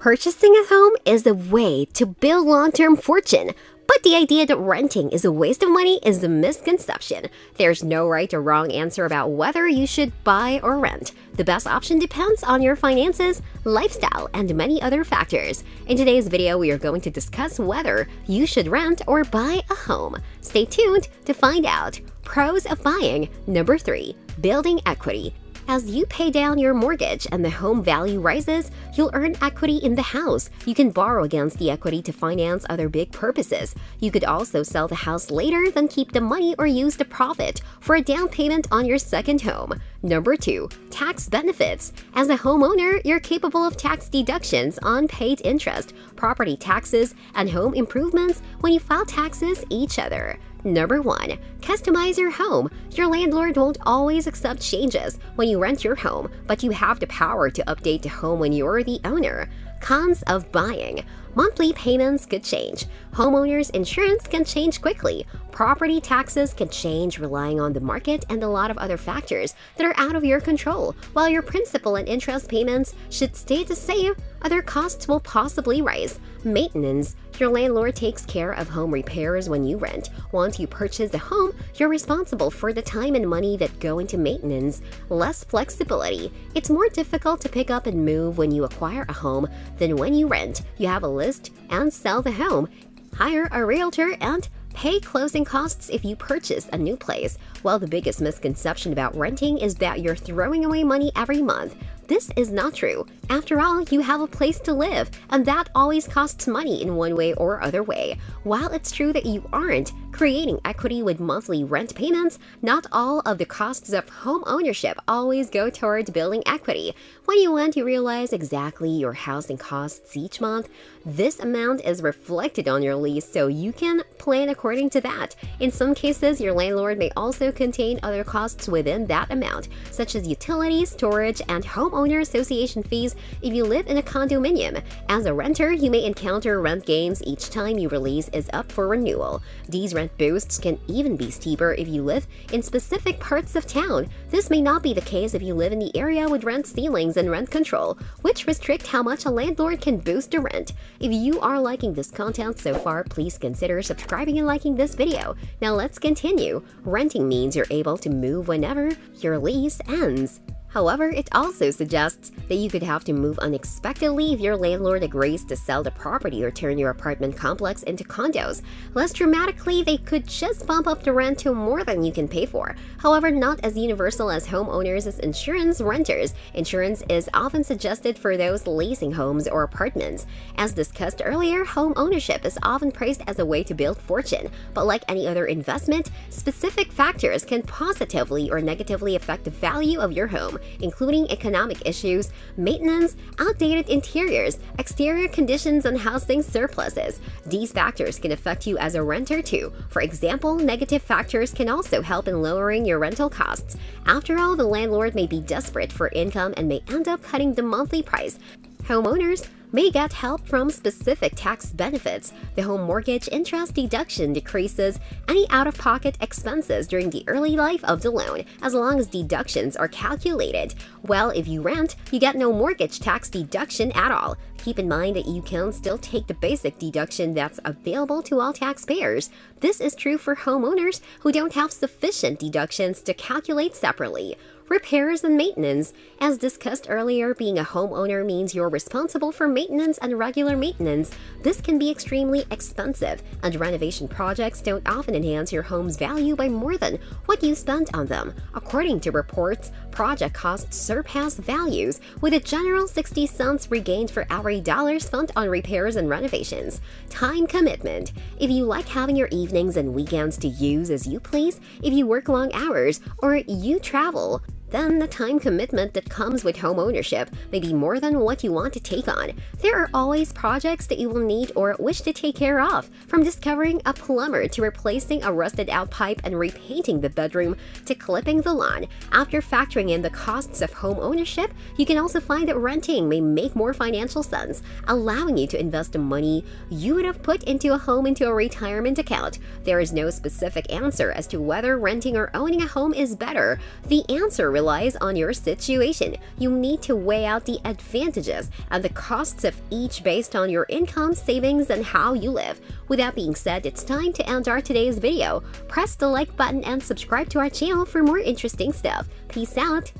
Purchasing a home is a way to build long-term fortune, but the idea that renting is a waste of money is a misconception. There's no right or wrong answer about whether you should buy or rent. The best option depends on your finances, lifestyle, and many other factors. In today's video, we are going to discuss whether you should rent or buy a home. Stay tuned to find out. Pros of buying. Number 3. Building equity. As you pay down your mortgage and the home value rises, you'll earn equity in the house. You can borrow against the equity to finance other big purposes. You could also sell the house later, then keep the money or use the profit for a down payment on your second home. Number 2. Tax benefits. As a homeowner, you're capable of tax deductions on paid interest, property taxes, and home improvements when you file taxes each other. Number 1. Customize your home. Your landlord won't always accept changes when you rent your home, but you have the power to update the home when you're the owner. Cons of buying. Monthly payments could change. Homeowners' insurance can change quickly. Property taxes can change relying on the market and a lot of other factors that are out of your control. While your principal and interest payments should stay the same, other costs will possibly rise. Maintenance. Your landlord takes care of home repairs when you rent. Once you purchase a home, you're responsible for the time and money that go into maintenance. Less flexibility. It's more difficult to pick up and move when you acquire a home than when you rent. You have a list and sell the home, hire a realtor, and pay closing costs if you purchase a new place. Well, the biggest misconception about renting is that you're throwing away money every month. This is not true. After all, you have a place to live, and that always costs money in one way or other way. While it's true that you aren't creating equity with monthly rent payments, not all of the costs of home ownership always go towards building equity. When you want to realize exactly your housing costs each month, this amount is reflected on your lease so you can plan according to that. In some cases, your landlord may also contain other costs within that amount, such as utilities, storage, and homeowner association fees if you live in a condominium. As a renter, you may encounter rent gains each time your lease is up for renewal. These rent boosts can even be steeper if you live in specific parts of town. This may not be the case if you live in the area with rent ceilings and rent control, which restrict how much a landlord can boost the rent. If you are liking this content so far, please consider subscribing and liking this video. Now let's continue. Renting means you're able to move whenever your lease ends. However, it also suggests that you could have to move unexpectedly if your landlord agrees to sell the property or turn your apartment complex into condos. Less dramatically, they could just bump up the rent to more than you can pay for. However, not as universal as homeowners as insurance renters. Insurance is often suggested for those leasing homes or apartments. As discussed earlier, home ownership is often praised as a way to build fortune. But like any other investment, specific factors can positively or negatively affect the value of your home, including economic issues, maintenance, outdated interiors, exterior conditions, and housing surpluses. These factors can affect you as a renter too. For example, negative factors can also help in lowering your rental costs. After all, the landlord may be desperate for income and may end up cutting the monthly price. Homeowners may get help from specific tax benefits. The home mortgage interest deduction decreases any out-of-pocket expenses during the early life of the loan, as long as deductions are calculated. Well, if you rent, you get no mortgage tax deduction at all. Keep in mind that you can still take the basic deduction that's available to all taxpayers. This is true for homeowners who don't have sufficient deductions to calculate separately. Repairs and maintenance. As discussed earlier, being a homeowner means you're responsible for maintenance and regular maintenance. This can be extremely expensive, and renovation projects don't often enhance your home's value by more than what you spent on them. According to reports, project costs surpass values, with a general 60 cents regained for every dollar spent on repairs and renovations. Time commitment. If you like having your evenings and weekends to use as you please, if you work long hours, or you travel, then the time commitment that comes with home ownership may be more than what you want to take on. There are always projects that you will need or wish to take care of, from discovering a plumber to replacing a rusted out pipe and repainting the bedroom to clipping the lawn. After factoring in the costs of home ownership, you can also find that renting may make more financial sense, allowing you to invest the money you would have put into a home into a retirement account. There is no specific answer as to whether renting or owning a home is better. The answer really relies on your situation. You need to weigh out the advantages and the costs of each based on your income, savings, and how you live. With that being said, it's time to end our today's video. Press the like button and subscribe to our channel for more interesting stuff. Peace out!